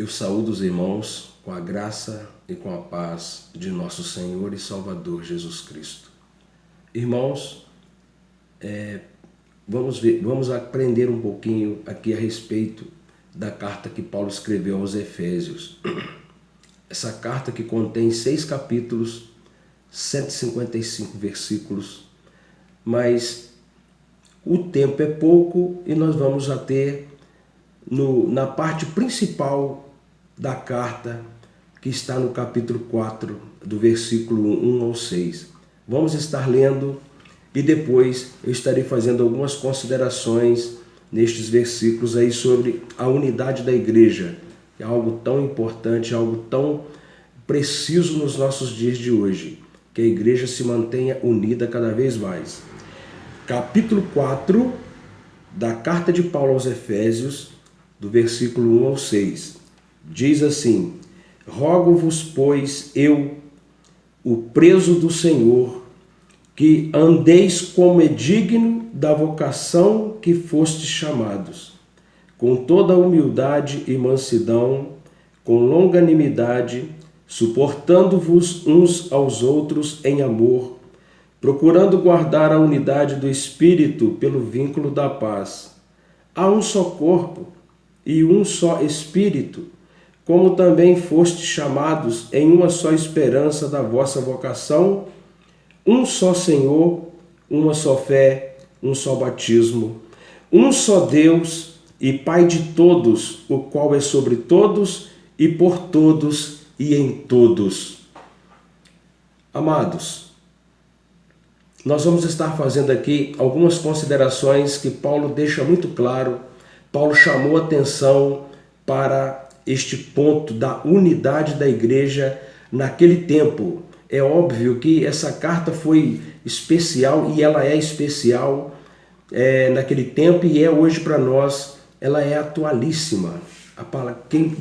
Eu saúdo os irmãos com a graça e com a paz de nosso Senhor e Salvador Jesus Cristo. Irmãos, vamos aprender um pouquinho aqui a respeito da carta que Paulo escreveu aos Efésios. Essa carta que contém 6 capítulos, 155 versículos, mas o tempo é pouco e nós vamos ter na parte principal da carta, que está no capítulo 4, do versículo 1 ao 6. Vamos estar lendo e depois eu estarei fazendo algumas considerações nestes versículos aí sobre a unidade da igreja. É algo tão importante, algo tão preciso nos nossos dias de hoje, que a igreja se mantenha unida cada vez mais. Capítulo 4 da carta de Paulo aos Efésios, do versículo 1 ao 6. Diz assim: Rogo-vos, pois, eu, o preso do Senhor, que andeis como é digno da vocação que fostes chamados, com toda humildade e mansidão, com longanimidade, suportando-vos uns aos outros em amor, procurando guardar a unidade do Espírito pelo vínculo da paz. Há um só corpo e um só Espírito, como também fostes chamados em uma só esperança da vossa vocação, um só Senhor, uma só fé, um só batismo, um só Deus e Pai de todos, o qual é sobre todos e por todos e em todos. Amados, nós vamos estar fazendo aqui algumas considerações que Paulo deixa muito claro. Paulo chamou atenção para este ponto da unidade da igreja naquele tempo. É óbvio que essa carta foi especial e ela é especial naquele tempo e é hoje para nós, ela é atualíssima.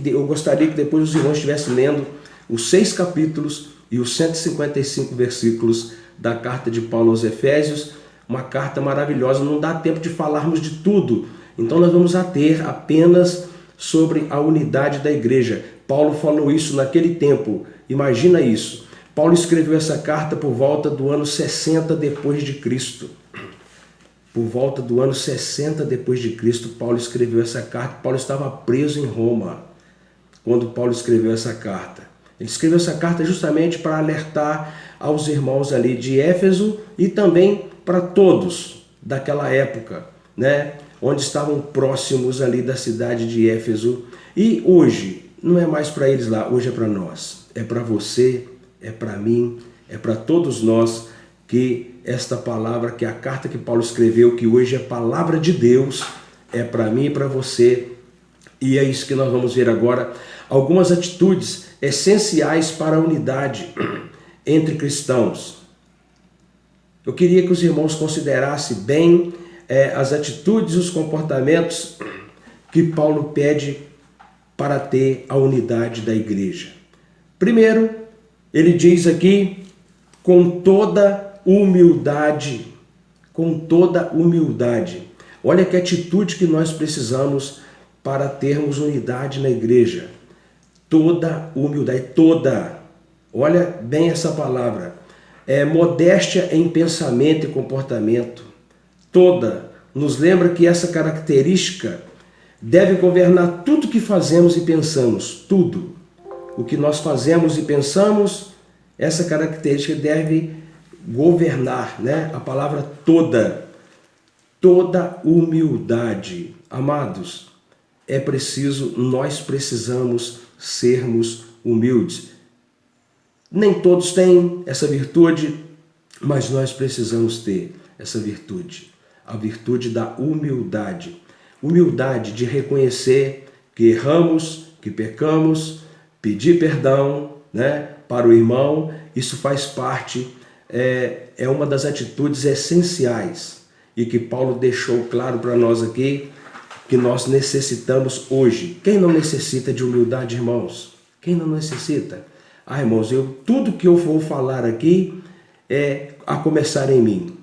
Eu gostaria que depois os irmãos estivessem lendo os 6 capítulos e os 155 versículos da carta de Paulo aos Efésios, uma carta maravilhosa, não dá tempo de falarmos de tudo, então nós vamos ter apenas sobre a unidade da igreja. Paulo falou isso naquele tempo, imagina isso. Paulo escreveu essa carta por volta do ano 60 depois de Cristo. Por volta do ano 60 depois de Cristo, Paulo escreveu essa carta. Paulo estava preso em Roma quando Paulo escreveu essa carta. Ele escreveu essa carta justamente para alertar aos irmãos ali de Éfeso e também para todos daquela época, né? Onde estavam próximos ali da cidade de Éfeso. E hoje, não é mais para eles lá, hoje é para nós. É para você, é para mim, é para todos nós que esta palavra, que a carta que Paulo escreveu, que hoje é palavra de Deus, é para mim e para você. E é isso que nós vamos ver agora. Algumas atitudes essenciais para a unidade entre cristãos. Eu queria que os irmãos considerassem bem as atitudes e os comportamentos que Paulo pede para ter a unidade da igreja. Primeiro, ele diz aqui, com toda humildade, com toda humildade. Olha que atitude que nós precisamos para termos unidade na igreja. Toda humildade, toda. Olha bem essa palavra. Modéstia em pensamento e comportamento. Toda. Nos lembra que essa característica deve governar tudo que fazemos e pensamos. Tudo. O que nós fazemos e pensamos, essa característica deve governar, né? A palavra toda. Toda humildade. Amados, nós precisamos sermos humildes. Nem todos têm essa virtude, mas nós precisamos ter essa virtude. A virtude da humildade. Humildade de reconhecer que erramos, que pecamos, pedir perdão, né, para o irmão. Isso faz parte, é uma das atitudes essenciais e que Paulo deixou claro para nós aqui, que nós necessitamos hoje. Quem não necessita de humildade, irmãos? Quem não necessita? Irmãos, tudo que eu vou falar aqui é a começar em mim.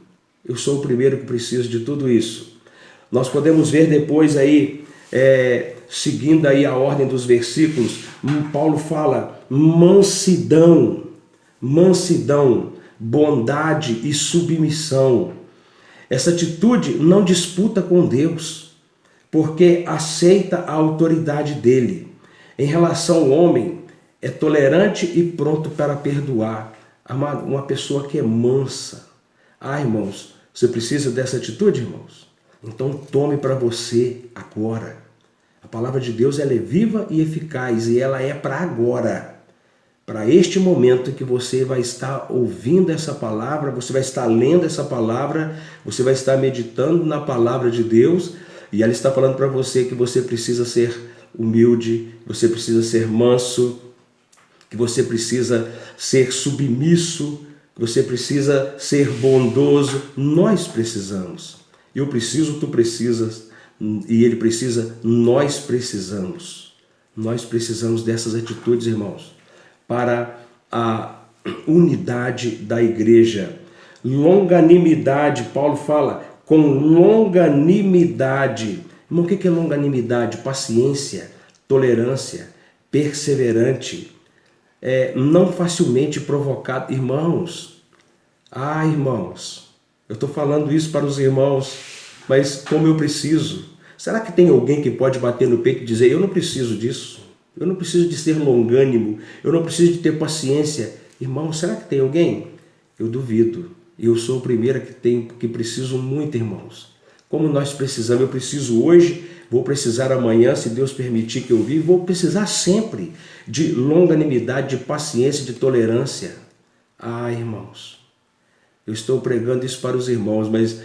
Eu sou o primeiro que preciso de tudo isso. Nós podemos ver depois aí seguindo aí a ordem dos versículos, Paulo fala mansidão, bondade e submissão. Essa atitude não disputa com Deus, porque aceita a autoridade dele. Em relação ao homem, é tolerante e pronto para perdoar. Uma pessoa que é mansa. Irmãos, você precisa dessa atitude, irmãos? Então tome para você agora. A palavra de Deus ela é viva e eficaz e ela é para agora. Para este momento que você vai estar ouvindo essa palavra, você vai estar lendo essa palavra, você vai estar meditando na palavra de Deus e ela está falando para você que você precisa ser humilde, você precisa ser manso, que você precisa ser submisso, que você precisa ser bondoso. Nós precisamos. Eu preciso, tu precisas, e ele precisa, nós precisamos. Nós precisamos dessas atitudes, irmãos, para a unidade da igreja. Longanimidade, Paulo fala, com longanimidade. Irmão, o que é longanimidade? Paciência, tolerância, perseverante, não facilmente provocado. Irmãos, irmãos, eu estou falando isso para os irmãos, mas como eu preciso. Será que tem alguém que pode bater no peito e dizer, eu não preciso disso? Eu não preciso de ser longânimo, eu não preciso de ter paciência. Irmão, será que tem alguém? Eu duvido. Eu sou o primeiro que preciso muito, irmãos. Como nós precisamos, eu preciso hoje, vou precisar amanhã, se Deus permitir que eu viva, vou precisar sempre de longanimidade, de paciência, de tolerância. Irmãos, eu estou pregando isso para os irmãos, mas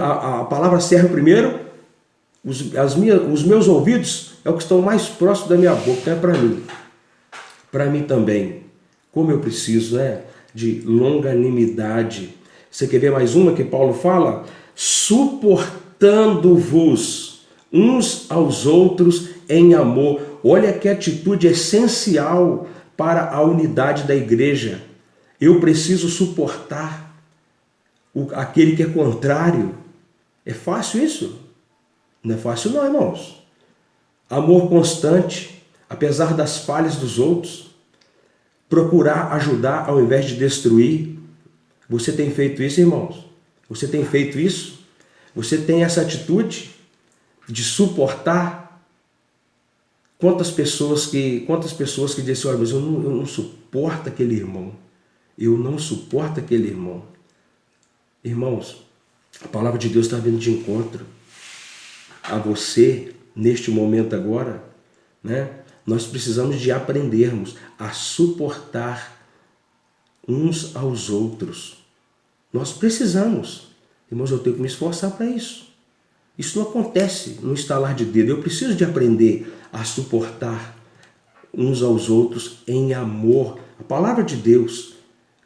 a palavra serve primeiro, os meus ouvidos é o que estão mais próximos da minha boca, é para mim também. Como eu preciso, de longanimidade. Você quer ver mais uma que Paulo fala? Suportando-vos uns aos outros em amor. Olha que atitude essencial para a unidade da igreja. Eu preciso suportar aquele que é contrário. É fácil isso? Não é fácil não, irmãos. Amor constante, apesar das falhas dos outros. Procurar ajudar ao invés de destruir. Você tem feito isso, irmãos? Você tem feito isso? Você tem essa atitude de suportar? Quantas pessoas que dizem, olha, mas eu não suporto aquele irmão. Eu não suporto aquele irmão. Irmãos, a palavra de Deus está vindo de encontro a você neste momento agora, Nós precisamos de aprendermos a suportar uns aos outros. Nós precisamos. Irmãos, eu tenho que me esforçar para isso. Isso não acontece no estalar de dedo. Eu preciso de aprender a suportar uns aos outros em amor. A palavra de Deus,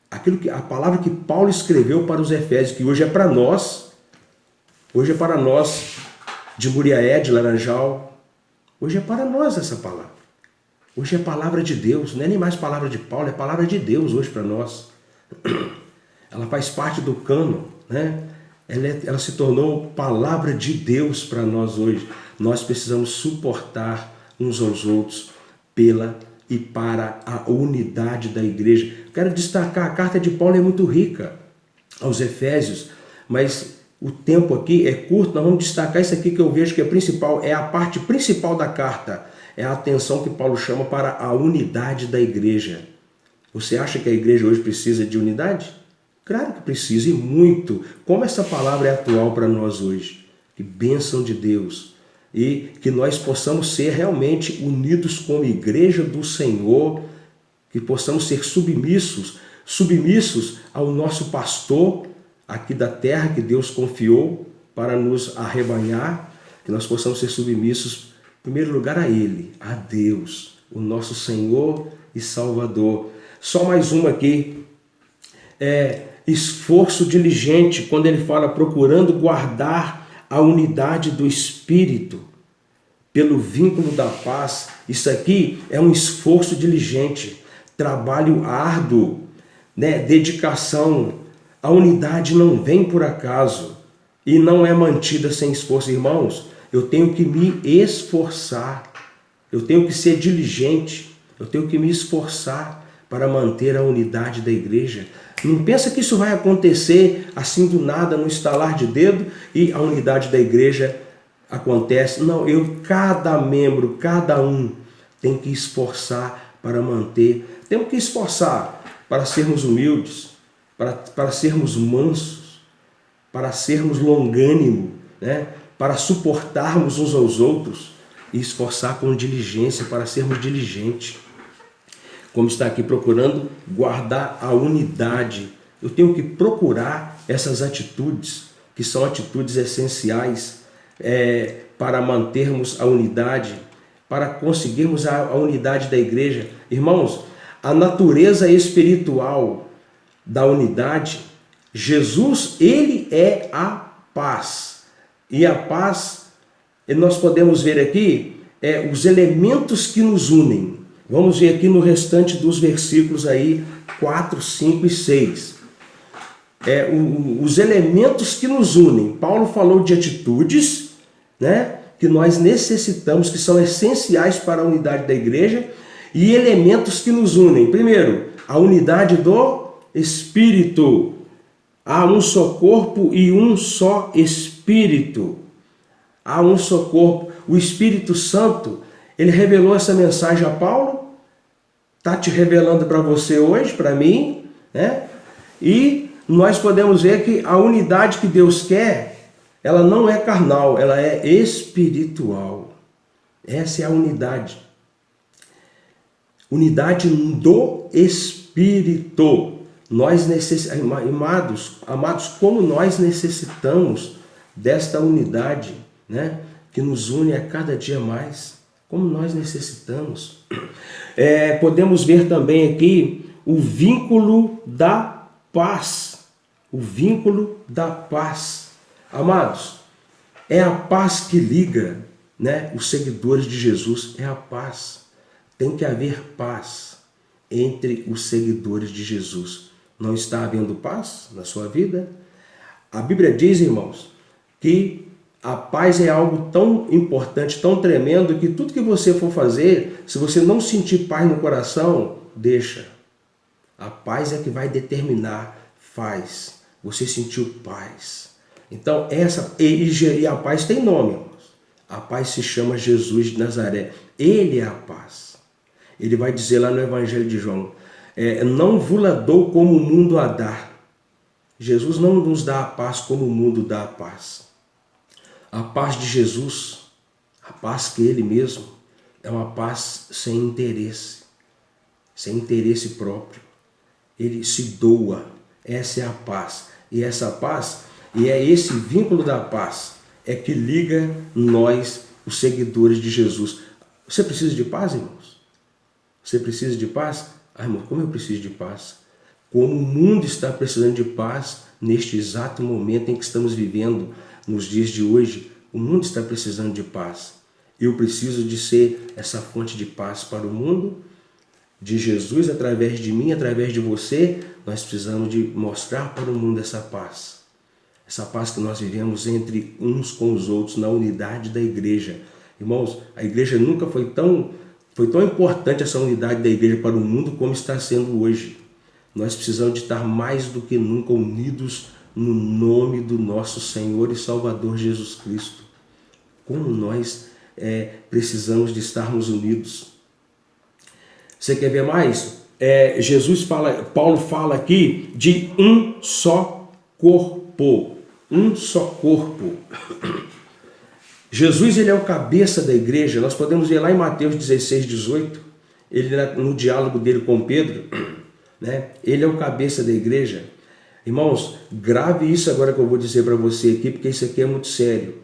a palavra que Paulo escreveu para os Efésios, que hoje é para nós de Muriaé, de Laranjal, hoje é para nós essa palavra. Hoje é palavra de Deus, não é nem mais palavra de Paulo, é palavra de Deus hoje para nós. Ela faz parte do cânon, Ela se tornou palavra de Deus para nós hoje. Nós precisamos suportar uns aos outros e para a unidade da igreja. Quero destacar, a carta de Paulo é muito rica aos Efésios, mas o tempo aqui é curto, nós vamos destacar isso aqui que eu vejo que é principal, é a parte principal da carta. É a atenção que Paulo chama para a unidade da igreja. Você acha que a igreja hoje precisa de unidade? Claro que precisa, e muito. Como essa palavra é atual para nós hoje. Que bênção de Deus. E que nós possamos ser realmente unidos como igreja do Senhor, que possamos ser submissos ao nosso pastor aqui da terra que Deus confiou para nos arrebanhar, que nós possamos ser submissos em primeiro lugar a Ele, a Deus, o nosso Senhor e Salvador. Só mais uma aqui, esforço diligente, quando ele fala procurando guardar a unidade do Espírito pelo vínculo da paz. Isso aqui é um esforço diligente, trabalho árduo, dedicação. A unidade não vem por acaso e não é mantida sem esforço. Irmãos, eu tenho que me esforçar, eu tenho que ser diligente, eu tenho que me esforçar para manter a unidade da igreja. Não pensa que isso vai acontecer assim do nada, no estalar de dedo, e a unidade da igreja acontece. Não, cada membro, cada um tem que esforçar para manter. Temos que esforçar para sermos humildes, para sermos mansos, para sermos longânimos, né? Para suportarmos uns aos outros e esforçar com diligência para sermos diligentes. Como está aqui, procurando guardar a unidade. Eu tenho que procurar essas atitudes, que são atitudes essenciais para mantermos a unidade, para conseguirmos a unidade da igreja. Irmãos, a natureza espiritual da unidade, Jesus, ele é a paz. E a paz, nós podemos ver aqui, os elementos que nos unem. Vamos ver aqui no restante dos versículos aí, 4, 5 e 6. Os elementos que nos unem. Paulo falou de atitudes, né, que nós necessitamos, que são essenciais para a unidade da igreja, e elementos que nos unem. Primeiro, a unidade do Espírito. Há um só corpo e um só Espírito. Há um só corpo. O Espírito Santo, ele revelou essa mensagem a Paulo, está te revelando para você hoje, para mim, né? E nós podemos ver que a unidade que Deus quer, ela não é carnal, ela é espiritual. Essa é a unidade. Unidade do Espírito. Nós necessitamos, amados, como nós necessitamos desta unidade, né? Que nos une a cada dia mais. Como nós necessitamos. Podemos ver também aqui o vínculo da paz. O vínculo da paz. Amados, é a paz que liga, né, os seguidores de Jesus. É a paz. Tem que haver paz entre os seguidores de Jesus. Não está havendo paz na sua vida? A Bíblia diz, irmãos, que a paz é algo tão importante, tão tremendo, que tudo que você for fazer, se você não sentir paz no coração, deixa. A paz é que vai determinar. Faz. Você sentiu paz. Então, e a paz tem nome, irmãos. A paz se chama Jesus de Nazaré. Ele é a paz. Ele vai dizer lá no Evangelho de João, não vos dou como o mundo a dá. Jesus não nos dá a paz como o mundo dá a paz. A paz de Jesus, a paz que ele mesmo, é uma paz sem interesse próprio. Ele se doa. Essa é a paz. E essa paz, e é esse vínculo da paz, é que liga nós, os seguidores de Jesus. Você precisa de paz, irmãos? Você precisa de paz? Irmão, como eu preciso de paz? Como o mundo está precisando de paz neste exato momento em que estamos vivendo, nos dias de hoje, o mundo está precisando de paz. Eu preciso de ser essa fonte de paz para o mundo, de Jesus, através de mim, através de você. Nós precisamos de mostrar para o mundo essa paz. Essa paz que nós vivemos entre uns com os outros, na unidade da igreja. Irmãos, a igreja nunca foi tão importante, essa unidade da igreja para o mundo, como está sendo hoje. Nós precisamos de estar mais do que nunca unidos no nome do nosso Senhor e Salvador Jesus Cristo. Como nós precisamos de estarmos unidos. Você quer ver mais? Paulo fala aqui de um só corpo. Um só corpo. Jesus, ele é o cabeça da igreja. Nós podemos ver lá em Mateus 16, 18, ele no diálogo dele com Pedro, né? Ele é o cabeça da igreja. Irmãos, grave isso agora que eu vou dizer para você aqui, porque isso aqui é muito sério.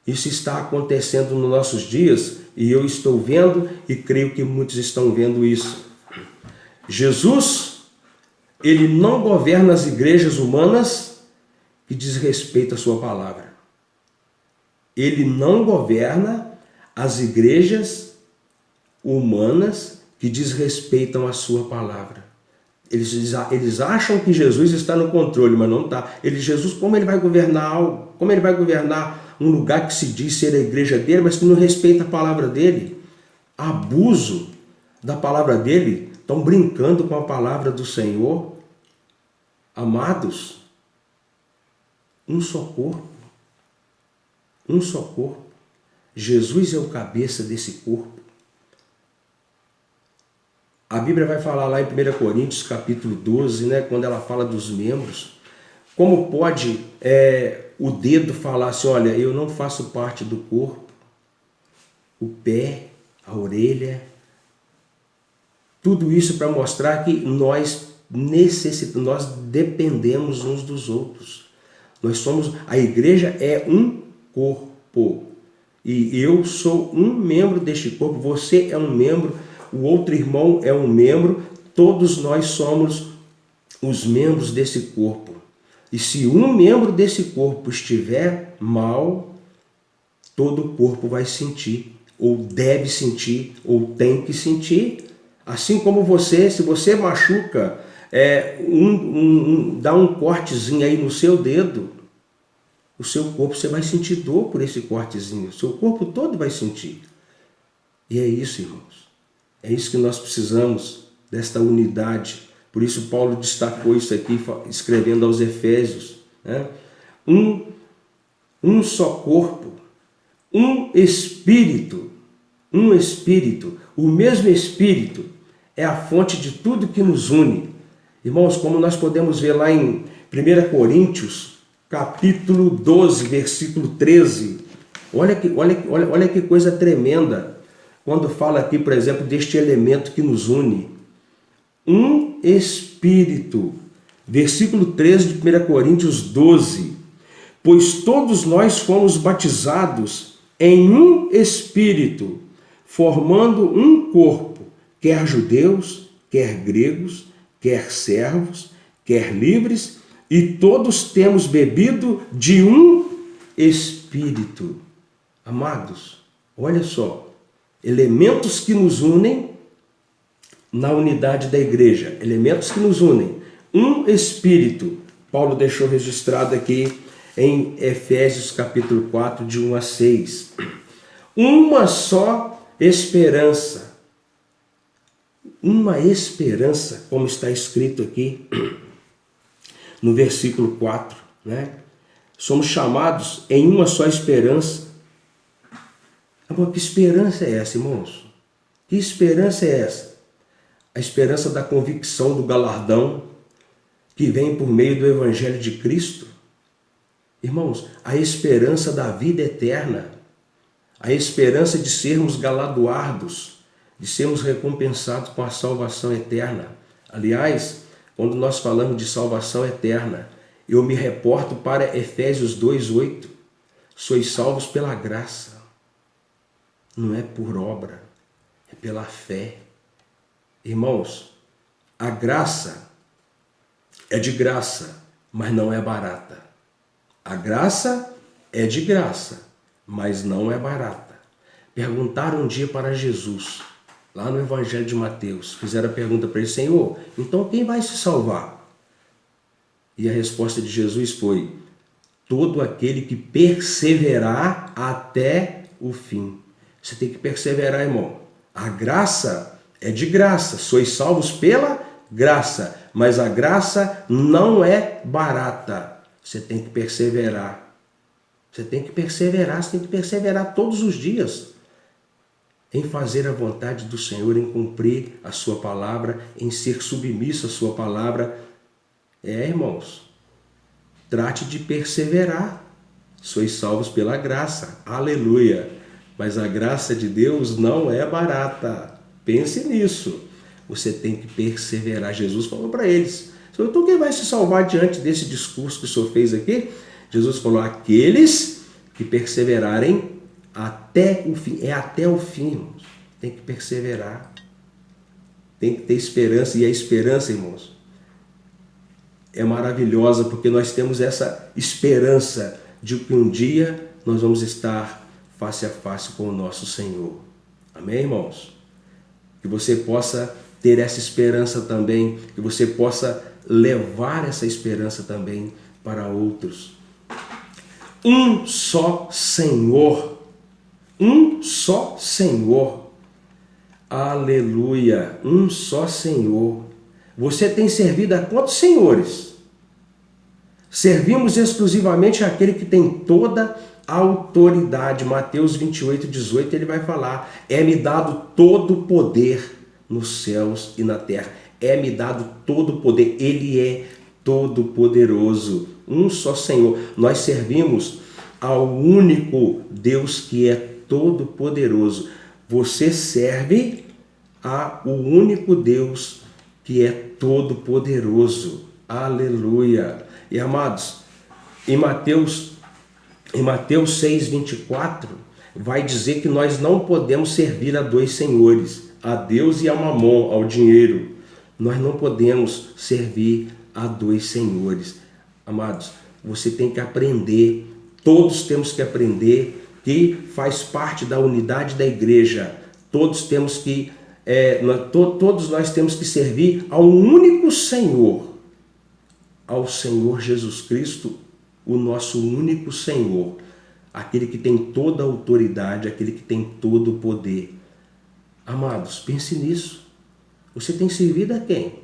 Isso está acontecendo nos nossos dias e eu estou vendo e creio que muitos estão vendo isso. Jesus, ele não governa as igrejas humanas que diz respeito à sua palavra. Ele não governa as igrejas humanas que desrespeitam a sua palavra. Eles acham que Jesus está no controle, mas não está. Jesus, como ele vai governar algo? Como ele vai governar um lugar que se diz ser a igreja dele, mas que não respeita a palavra dele. Abuso da palavra dele, estão brincando com a palavra do Senhor. Amados, um só corpo. Um só corpo. Jesus é o cabeça desse corpo. A Bíblia vai falar lá em 1 Coríntios, capítulo 12, né, quando ela fala dos membros. Como pode o dedo falar assim, olha, eu não faço parte do corpo, o pé, a orelha, tudo isso para mostrar que nós dependemos uns dos outros. A igreja é um corpo. E eu sou um membro deste corpo, você é um membro, o outro irmão é um membro, todos nós somos os membros desse corpo. E se um membro desse corpo estiver mal, todo o corpo vai sentir, ou deve sentir, ou tem que sentir. Assim como você, se você machuca, dá um cortezinho aí no seu dedo, o seu corpo, você vai sentir dor por esse cortezinho, o seu corpo todo vai sentir. E é isso, irmãos. É isso que nós precisamos, desta unidade. Por isso Paulo destacou isso aqui, escrevendo aos Efésios, né? Um só corpo, um espírito, o mesmo espírito é a fonte de tudo que nos une. Irmãos, como nós podemos ver lá em 1 Coríntios, capítulo 12, versículo 13, olha que coisa tremenda, quando fala aqui, por exemplo, deste elemento que nos une. Um espírito. Versículo 13 de 1 Coríntios 12. Pois todos nós fomos batizados em um espírito, formando um corpo, quer judeus, quer gregos, quer servos, quer livres, e todos temos bebido de um espírito. Amados, olha só, elementos que nos unem na unidade da igreja, elementos que nos unem. Um espírito, Paulo deixou registrado aqui em Efésios capítulo 4, de 1 a 6. Uma só esperança. Uma esperança, como está escrito aqui no versículo 4, né? Somos chamados em uma só esperança. Agora, que esperança é essa, irmãos? Que esperança é essa? A esperança da convicção do galardão que vem por meio do Evangelho de Cristo. Irmãos, a esperança da vida eterna, a esperança de sermos galardoados, de sermos recompensados com a salvação eterna. Aliás, quando nós falamos de salvação eterna, eu me reporto para Efésios 2:8. Sois salvos pela graça, não é por obra, é pela fé. Irmãos, a graça é de graça, mas não é barata. A graça é de graça, mas não é barata. Perguntaram um dia para Jesus, lá no Evangelho de Mateus, fizeram a pergunta para ele: Senhor, então quem vai se salvar? E a resposta de Jesus foi: todo aquele que perseverar até o fim. Você tem que perseverar, irmão. A graça é de graça, sois salvos pela graça, mas a graça não é barata. Você tem que perseverar. Você tem que perseverar todos os dias em fazer a vontade do Senhor, em cumprir a sua palavra, em ser submisso à sua palavra. Irmãos, trate de perseverar. Sois salvos pela graça. Aleluia. Mas a graça de Deus não é barata. Pense nisso. Você tem que perseverar. Jesus falou para eles: então quem vai se salvar diante desse discurso que o Senhor fez aqui? Jesus falou: aqueles que perseverarem até o fim. É até o fim, irmãos. Tem que perseverar. Tem que ter esperança. E a esperança, irmãos, é maravilhosa, porque nós temos essa esperança de que um dia nós vamos estar face a face com o nosso Senhor. Amém, irmãos? Que você possa ter essa esperança também, que você possa levar essa esperança também para outros. Um só Senhor. Um só Senhor. Aleluia. Um só Senhor. Você tem servido a quantos senhores? Servimos exclusivamente àquele que tem toda a autoridade. Mateus 28, 18, ele vai falar: é-me dado todo o poder nos céus e na terra. É-me dado todo o poder. Ele é todo poderoso. Um só Senhor. Nós servimos ao único Deus que é todo poderoso. Você serve ao único Deus que é todo poderoso. Aleluia. E amados, em Mateus 6, 24, vai dizer que nós não podemos servir a dois senhores, a Deus e a Mamon, ao dinheiro. Nós não podemos servir a dois senhores. Amados, você tem que aprender, todos temos que aprender, que faz parte da unidade da igreja. Todos temos que, todos nós temos que servir ao único Senhor, ao Senhor Jesus Cristo, o nosso único Senhor, aquele que tem toda a autoridade, aquele que tem todo o poder. Amados, pense nisso. Você tem servido a quem?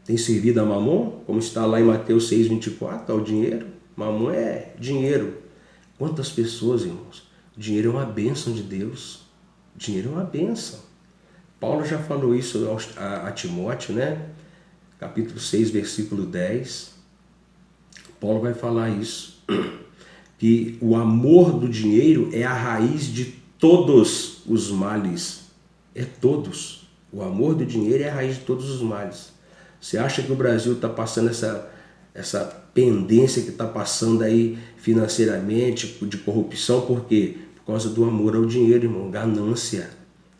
Tem servido a Mamon, como está lá em Mateus 6, 24, ao dinheiro? Mamon é dinheiro. Quantas pessoas, irmãos? Dinheiro é uma bênção de Deus. Dinheiro é uma bênção. Paulo já falou isso a Timóteo, né? Capítulo 6, versículo 10. Paulo vai falar isso, que o amor do dinheiro é a raiz de todos os males. É todos. O amor do dinheiro é a raiz de todos os males. Você acha que o Brasil está passando essa pendência que está passando aí financeiramente, de corrupção? Por quê? Por causa do amor ao dinheiro, irmão. Ganância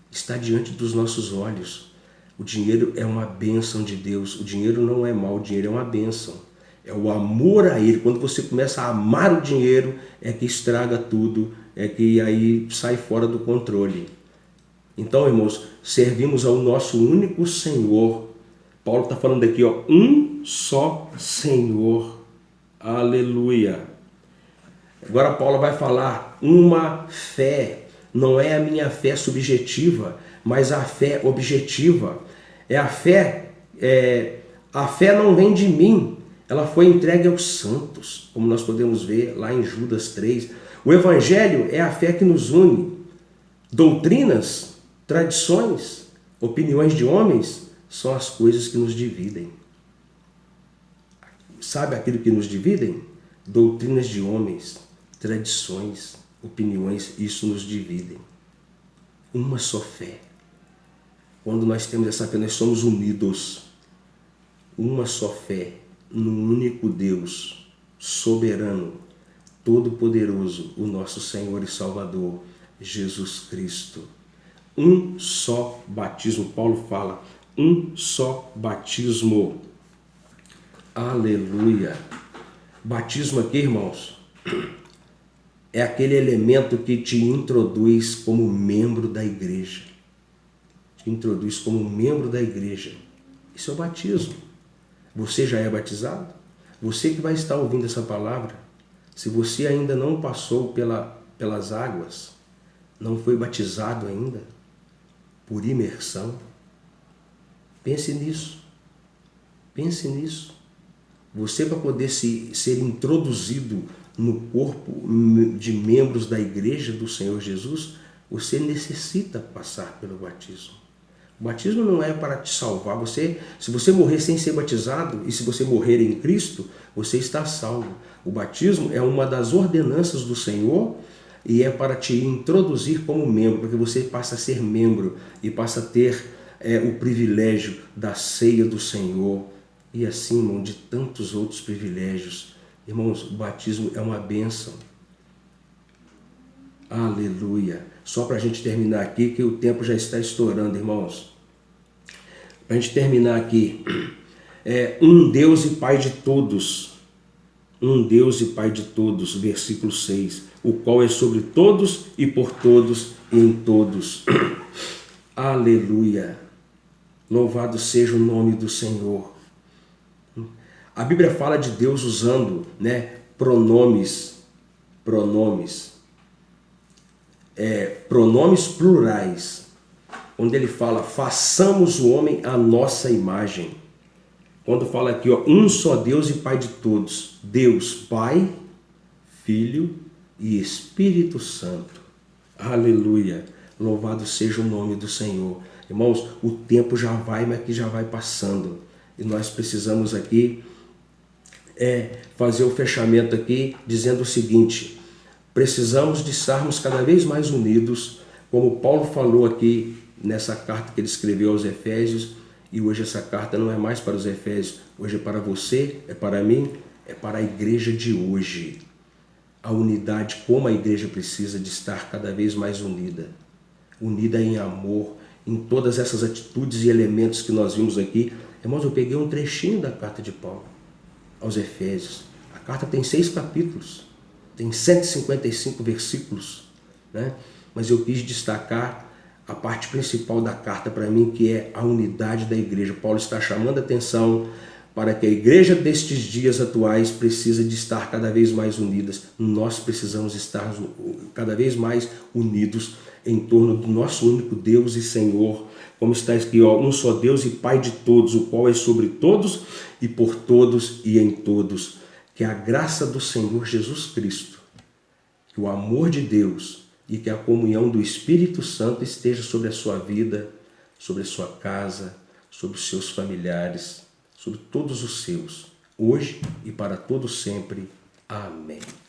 está diante dos nossos olhos. O dinheiro é uma bênção de Deus. O dinheiro não é mal, o dinheiro é uma bênção. É o amor a ele. Quando você começa a amar o dinheiro, é que estraga tudo, é que aí sai fora do controle. Então, irmãos, servimos ao nosso único Senhor. Paulo está falando aqui, ó, um só Senhor. Aleluia. Agora Paulo vai falar uma fé. Não é a minha fé subjetiva, mas a fé objetiva. A fé não vem de mim, ela foi entregue aos santos, como nós podemos ver lá em Judas 3. O Evangelho é a fé que nos une. Doutrinas, tradições, opiniões de homens são as coisas que nos dividem. Sabe aquilo que nos dividem? Doutrinas de homens, tradições, opiniões, isso nos dividem. Uma só fé. Quando nós temos essa fé, nós somos unidos. Uma só fé no único Deus, soberano, todo-poderoso, o nosso Senhor e Salvador, Jesus Cristo. Um só batismo. Paulo fala, um só batismo. Aleluia. Batismo aqui, irmãos, é aquele elemento que te introduz como membro da igreja. Te introduz como membro da igreja. Isso é o batismo. Você já é batizado? Você que vai estar ouvindo essa palavra, se você ainda não passou pelas águas, não foi batizado ainda, por imersão, pense nisso. Pense nisso. Você, para poder ser introduzido no corpo de membros da igreja do Senhor Jesus, você necessita passar pelo batismo. O batismo não é para te salvar. Se você morrer sem ser batizado, e se você morrer em Cristo, você está salvo. O batismo é uma das ordenanças do Senhor e é para te introduzir como membro, porque você passa a ser membro e passa a ter o privilégio da ceia do Senhor e assim, irmão, de tantos outros privilégios. Irmãos, o batismo é uma bênção. Aleluia. Só para a gente terminar aqui, que o tempo já está estourando, irmãos. Para a gente terminar aqui, um Deus e Pai de todos. Um Deus e Pai de todos, versículo 6. O qual é sobre todos e por todos e em todos. Aleluia. Louvado seja o nome do Senhor. A Bíblia fala de Deus usando, pronomes pronomes, pronomes plurais, onde ele fala, façamos o homem à nossa imagem. Quando fala aqui, ó, um só Deus e Pai de todos, Deus Pai, Filho e Espírito Santo. Aleluia, louvado seja o nome do Senhor. Irmãos, o tempo já vai, mas que já vai passando. E nós precisamos aqui fazer o fechamento aqui, dizendo o seguinte, precisamos de estarmos cada vez mais unidos, como Paulo falou aqui nessa carta que ele escreveu aos Efésios, e hoje essa carta não é mais para os Efésios, hoje é para você, é para mim, é para a igreja de hoje. A unidade, como a igreja precisa de estar cada vez mais unida, unida em amor, em todas essas atitudes e elementos que nós vimos aqui. Irmãos, eu peguei um trechinho da carta de Paulo aos Efésios. A carta tem 6 capítulos, tem 155 versículos, né? Mas eu quis destacar a parte principal da carta para mim, que é a unidade da igreja. Paulo está chamando a atenção para que a igreja destes dias atuais precisa de estar cada vez mais unidas. Nós precisamos estar cada vez mais unidos em torno do nosso único Deus e Senhor, como está aqui, ó, um só Deus e Pai de todos, o qual é sobre todos e por todos e em todos. Que a graça do Senhor Jesus Cristo, que o amor de Deus e que a comunhão do Espírito Santo esteja sobre a sua vida, sobre a sua casa, sobre os seus familiares, sobre todos os seus, hoje e para todo sempre. Amém.